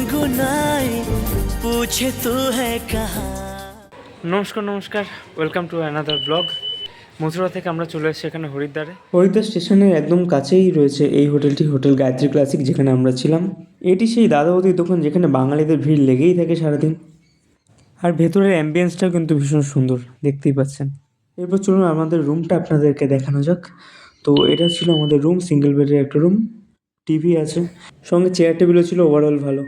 गुनगुनाए पूछे तू है कहाँ। নমস্কার welcome to another blog. Mathura থেকে আমরা চলে এসেছি এখানে হরিদ্বারে। হরিদ্বার স্টেশনের একদম কাছেই রয়েছে এই হোটেলটি, হোটেল গায়ত্রী ক্লাসিক, যেখানে আমরা ছিলাম। এটি সেই দাদাবতীর দোকান যেখানে বাঙালিদের ভিড় লেগেই থাকে সারাদিন। আর ভেতরের অ্যাম্বিয়েন্সটাও কিন্তু ভীষণ সুন্দর, দেখতেই পাচ্ছেন। এরপর চলুন আমাদের রুমটা আপনাদেরকে দেখানো যাক। তো এটা ছিল আমাদের রুম, সিঙ্গেল বেডের একটা রুম, টিভি আছে, সঙ্গে চেয়ার টেবিলও ছিল। ওভারঅল ভালো।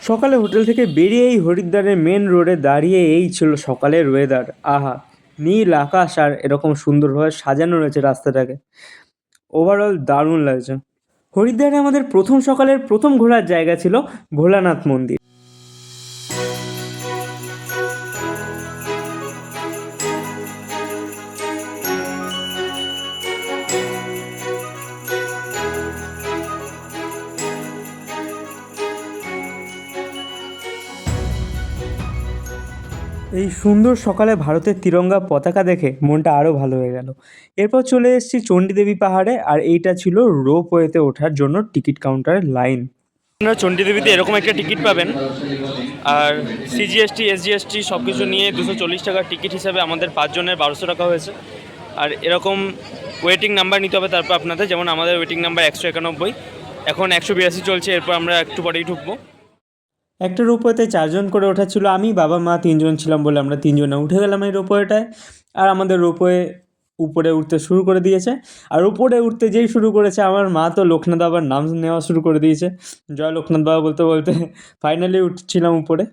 সকালে হোটেল থেকে বেরিয়ে এই হরিদ্বারের মেন রোডে দাঁড়িয়ে এই ছিল সকালের ওয়েদার। আহা, নীল আকাশ আর এরকম সুন্দরভাবে সাজানো রয়েছে রাস্তাটাকে। ওভারঅল দারুণ লাগছে। হরিদ্বারে আমাদের প্রথম সকালের প্রথম ঘোরার জায়গা ছিল ভোলানাথ মন্দির। এই সুন্দর সকালে ভারতের তিরঙ্গা পতাকা দেখে মনটা আরও ভালো হয়ে গেল। এরপর চলে এসেছি চণ্ডীদেবী পাহাড়ে, আর এইটা ছিল রোপওয়েতে ওঠার জন্য টিকিট কাউন্টারের লাইন। আপনারা চণ্ডীদেবীতে এরকম একটা টিকিট পাবেন, আর সিজিএসটি এসজিএসটি সব কিছু নিয়ে 240 টাকার টিকিট হিসাবে আমাদের 5 জনের 1200 টাকা হয়েছে। আর এরকম ওয়েটিং নাম্বার নিতে হবে তারপর আপনাদের, যেমন আমাদের ওয়েটিং নাম্বার 191, এখন 182 চলছে, এরপর আমরা একটু পরেই ঢুকবো। একটা রোপওয়েতে 4 জন করে ওঠা ছিল, আমি বাবা মা 3 জন ছিলাম বলে আমরা 3 জনে উঠে গেলাম এই রোপওয়েটায়। আর আমাদের রোপওয়ে উপরে উঠতে শুরু করে দিয়েছে। আর উপরে উঠতে যেই শুরু করেছে আমার মা তো লোকনাথ বাবার নাম নেওয়া শুরু করে দিয়েছে, জয় লোকনাথ বাবা বলতে বলতে ফাইনালি উঠছিলাম উপরে।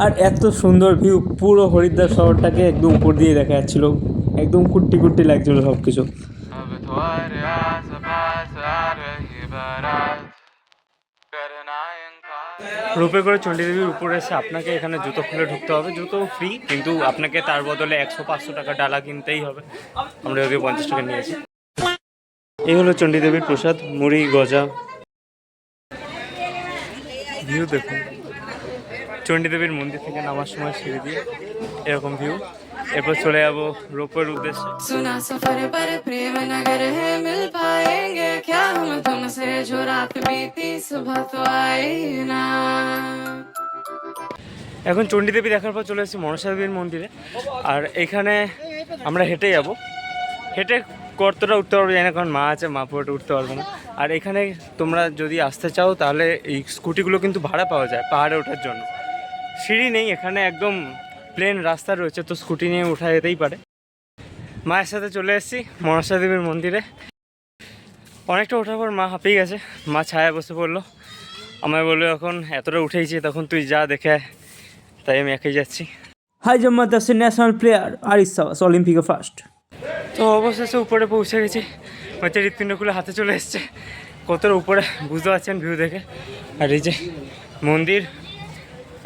আর এত সুন্দর ভিউ, পুরো হরিদ্বার শহরটাকে একদম উপর দিয়ে দেখা যাচ্ছিল, একদম কুট্টি কুট্টি লাগছিল সব কিছু। রোপে করে চণ্ডীদেবীর উপরে এসে আপনাকে এখানে জুতো খুলে ঢুকতে হবে। জুতো ফ্রি, কিন্তু আপনাকে তার বদলে 100-500 টাকা ডালা কিনতেই হবে। আমরা যদিও 50 টাকা নিয়েছি। এই হলো চণ্ডীদেবীর প্রসাদ, মুড়ি গজা। ভিউ দেখুন চণ্ডীদেবীর মন্দির থেকে নামার সময় সিঁড়ি দিয়ে এরকম ভিউ। এরপর চলে যাবো রোপের উদ্দেশ্যে। सुना सफर पर प्रेम नगर है मिल पाएंगे क्या हम तुमसे जो रात बीती सुबह तो आई ना। এখন চণ্ডীদেবী দেখার পর চলে এসেছি মনসা দেবীর মন্দিরে। আর এখানে আমরা হেঁটে যাব, হেঁটে কতটা উঠতে পারবো জানি না, কারণ মা আছে, মা পুরোটা উঠতে পারবো না। আর এখানে তোমরা যদি আসতে চাও তাহলে এই স্কুটিগুলো কিন্তু ভাড়া পাওয়া যায় পাহাড়ে ওঠার জন্য। সিঁড়ি নেই এখানে, একদম প্লেন রাস্তা রয়েছে, তো স্কুটি নিয়ে ওঠা যেতেই পারে। মায়ের সাথে চলে এসেছি মনসা দেবীর মন্দিরে। অনেকটা ওঠার পর মা হাঁপিয়ে গেছে, মা ছায়া বসে পড়লো। আমায় বললো এখন এতটা উঠেইছি, তখন তুই যা দেখে আয়। তাই আমি একাই যাচ্ছি। হাই জাম্মাত দাসের ন্যাশনাল প্লেয়ার আরিস সাওয়াস, অলিম্পিকে ফার্স্ট। তো অবশেষে উপরে পৌঁছে গেছি। হচ্ছে হৃৎপিণ্ডগুলো হাতে চলে এসছে, কতটা উপরে বুঝতে পারছেন ভিউ দেখে। আর এই যে মন্দির,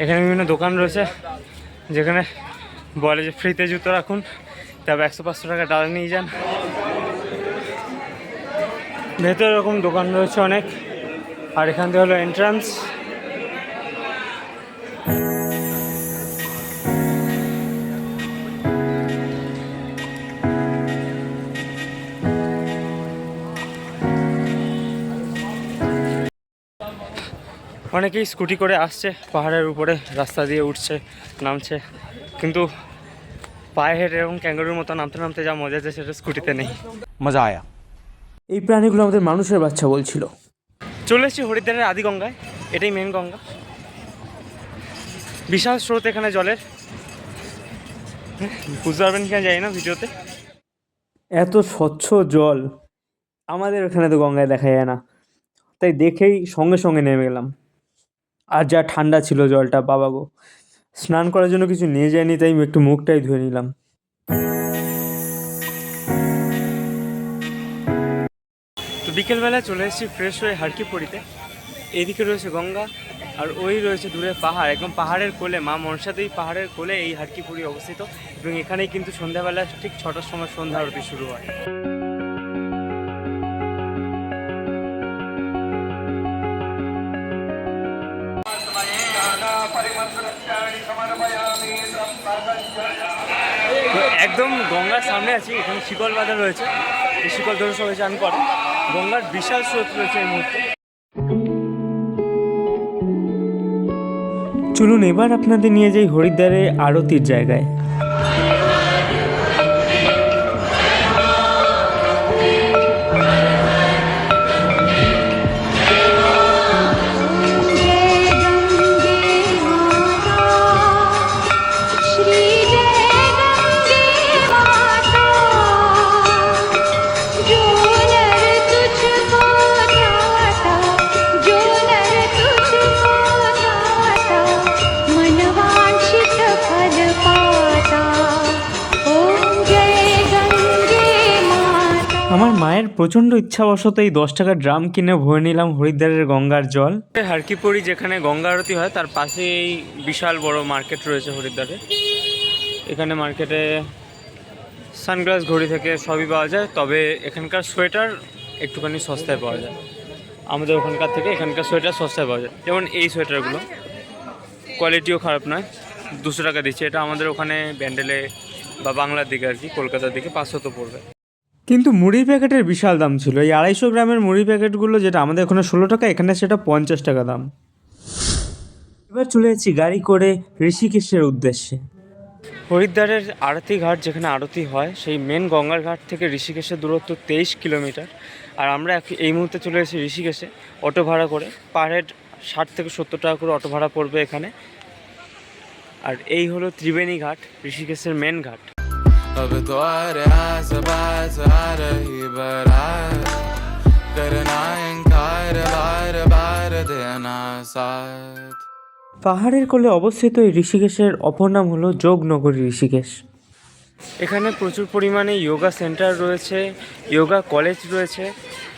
এখানে বিভিন্ন দোকান রয়েছে যেখানে বলে যে ফ্রিতে জুতো রাখুন, তবে 100-500 টাকা ডালা নিয়ে যান। ভেতরে এরকম দোকান রয়েছে অনেক। আর এখান থেকে হলো এন্ট্রান্স। অনেকেই স্কুটি করে আসছে, পাহাড়ের উপরে রাস্তা দিয়ে উঠছে নামছে, কিন্তু পায়ে হেঁটে এবং ক্যাঙ্গারুর মতো নামতে নামতে যা মজা আছে সেটা স্কুটিতে নেই। मज़ा आया। এই প্রাণীগুলো আমাদের মানুষের বাচ্চা বলছিল। চলে এসেছি হরিদ্বারের আদি গঙ্গায়, এটাই মেন গঙ্গা। বিশাল স্রোত এখানে জলের, বুঝতে পারবেন কিনা জানি না ভিডিওতে। এত স্বচ্ছ জল আমাদের ওখানে তো গঙ্গায় দেখা যায় না, তাই দেখেই সঙ্গে সঙ্গে নেমে গেলাম। আর যা ঠান্ডা ছিল জলটা, বাবা গো! স্নান করার জন্য কিছু নিয়ে যায়নি, তাই একটু মুখটাই ধুয়ে নিলাম। তো বিকেলবেলায় চলে এসেছি ফ্রেশ হয়ে হারকিপুরিতে। এইদিকে রয়েছে গঙ্গা, আর ওই রয়েছে দূরে পাহাড়, একদম পাহাড়ের কোলে, মা মনসা দেবী পাহাড়ের কোলে এই হারকিপুরি অবস্থিত। এবং এখানেই কিন্তু সন্ধ্যাবেলা ঠিক 6টার সময় সন্ধ্যা আরতি শুরু হয়। একদম গঙ্গার সামনে আছি, এখানে শিকল বাঁধা রয়েছে, এই শিকল ধরে সবাই চান করে। গঙ্গার বিশাল স্রোত রয়েছে এই মুহূর্তে। চলুন এবার আপনাদের নিয়ে যাই হরিদ্বারে আরতির জায়গায়। আমার মায়ের প্রচণ্ড ইচ্ছাবশত এই 10 টাকার ড্রাম কিনে ভরে নিলাম হরিদ্বারের গঙ্গার জল। হারকিপড়ি যেখানে গঙ্গা আরতি হয় তার পাশেই বিশাল বড় মার্কেট রয়েছে হরিদ্বারে। এখানে মার্কেটে সানগ্লাস ঘড়ি থেকে সবই পাওয়া যায়, তবে এখানকার সোয়েটার একটুখানি সস্তায় পাওয়া যায়। আমাদের ওখানকার থেকে এখানকার সোয়েটার সস্তায় পাওয়া যায়। যেমন এই সোয়েটারগুলো কোয়ালিটিও খারাপ নয়, 200 টাকা দিচ্ছে। এটা আমাদের ওখানে ব্যান্ডেলে বা বাংলার দিকে আর কি, কলকাতার দিকে 500 তো পড়বে। কিন্তু মুড়ির প্যাকেটের বিশাল দাম ছিল। এই 250 গ্রামের মুড়ি প্যাকেটগুলো, যেটা আমাদের ওখানে 16 টাকা, এখানে সেটা 50 টাকা দাম। এবার চলে যাচ্ছি গাড়ি করে ঋষিকেশের উদ্দেশ্যে। হরিদ্বারের আরতি ঘাট, যেখানে আরতি হয়, সেই মেন গঙ্গার ঘাট থেকে ঋষিকেশের দূরত্ব 23 কিলোমিটার। আর আমরা এই মুহূর্তে চলে এসেছি ঋষিকেশে অটো ভাড়া করে। পার হেড 60 থেকে 70 টাকা করে অটো ভাড়া পড়বে এখানে। আর এই হলো ত্রিবেণী ঘাট, ঋষিকেশের মেন ঘাট। अब तो आ रहा बात आ रही बारात करना इनकार बार बार देना साथ। পাহাড়ের কোলে অবস্থিত এই ঋষিকেশের অপর নাম হলো যোগনগরী ঋষিকেশ। এখানে প্রচুর পরিমাণে যোগা সেন্টার রয়েছে, যোগা কলেজ রয়েছে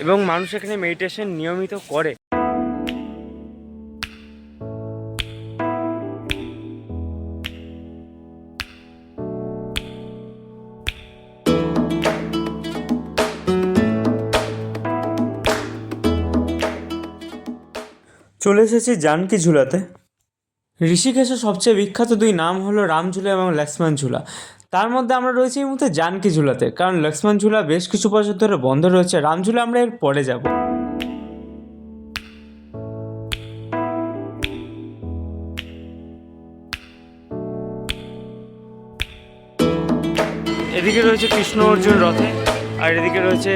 এবং মানুষ এখানে মেডিটেশন নিয়মিত করে। চলে এসেছি জানকী ঝুলাতে। ঋষিকেশের সবচেয়ে বিখ্যাত 2 নাম হলো রাম ঝুলা এবং লক্ষ্মণ ঝুলা। তার মধ্যে আমরা রয়েছি এই মুহূর্তে জানকী ঝুলাতে, কারণ লক্ষ্মণ ঝুলা বেশ কিছু বছর ধরে বন্ধ রয়েছে। রাম ঝুলা আমরা এর পরে যাব। এদিকে রয়েছে কৃষ্ণ অর্জুন রথে, আর এদিকে রয়েছে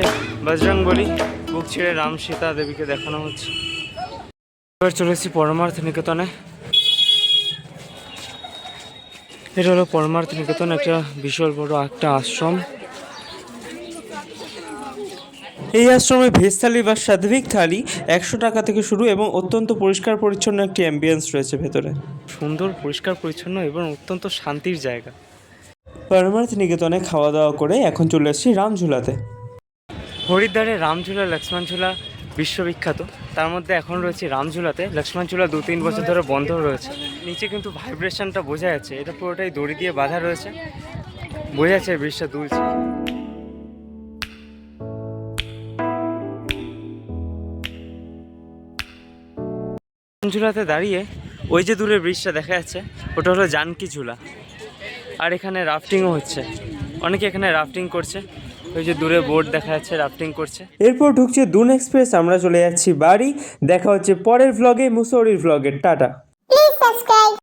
বজরংবলী, বুক ছিঁড়ে রাম সীতা দেবীকে দেখানো হচ্ছে। এবার চলে এসেছি পরমার্থ নিকেতনে। এটা হলো পরমার্থ নিকেতন, একটা বিশাল বড় একটা আশ্রম। এই আশ্রমে ভেজ থালি বা সাত্বিক থালি 100 টাকা থেকে শুরু এবং অত্যন্ত পরিষ্কার পরিচ্ছন্ন একটি অ্যাম্বিয়েন্স রয়েছে ভেতরে। সুন্দর, পরিষ্কার পরিচ্ছন্ন এবং অত্যন্ত শান্তির জায়গা। পরমার্থ নিকেতনে খাওয়া দাওয়া করে এখন চলে এসেছি রামঝুলাতে। হরিদ্বারে রামঝুলা, লক্ষ্মণ ঝুলা বিশ্ববিখ্যাত। তার মধ্যে এখন রয়েছে রামঝুলাতে। লক্ষ্মণ ঝুলা 2-3 বছর ধরে বন্ধ রয়েছে। নিচে কিন্তু ভাইব্রেশনটা বোঝা যাচ্ছে, এটা পুরোটাই দড়ি দিয়ে বাঁধা রয়েছে, বোঝা যাচ্ছে ব্রিজটা দুলছে। ঝুলাতে দাঁড়িয়ে ওই যে দূরে ব্রিজটা দেখা যাচ্ছে, ওটা হলো জানকী ঝুলা। আর এখানে রাফটিংও হচ্ছে, অনেকে এখানে রাফটিং করছে। ওই যে দূরে বোর্ড দেখা যাচ্ছে, রাফটিং করছে। এরপর ঢুকছে দুন এক্সপ্রেস। আমরা চলে যাচ্ছি বাড়ি। দেখা হচ্ছে পরের ভ্লগে, মুসৌরির ভ্লগে। টাটা।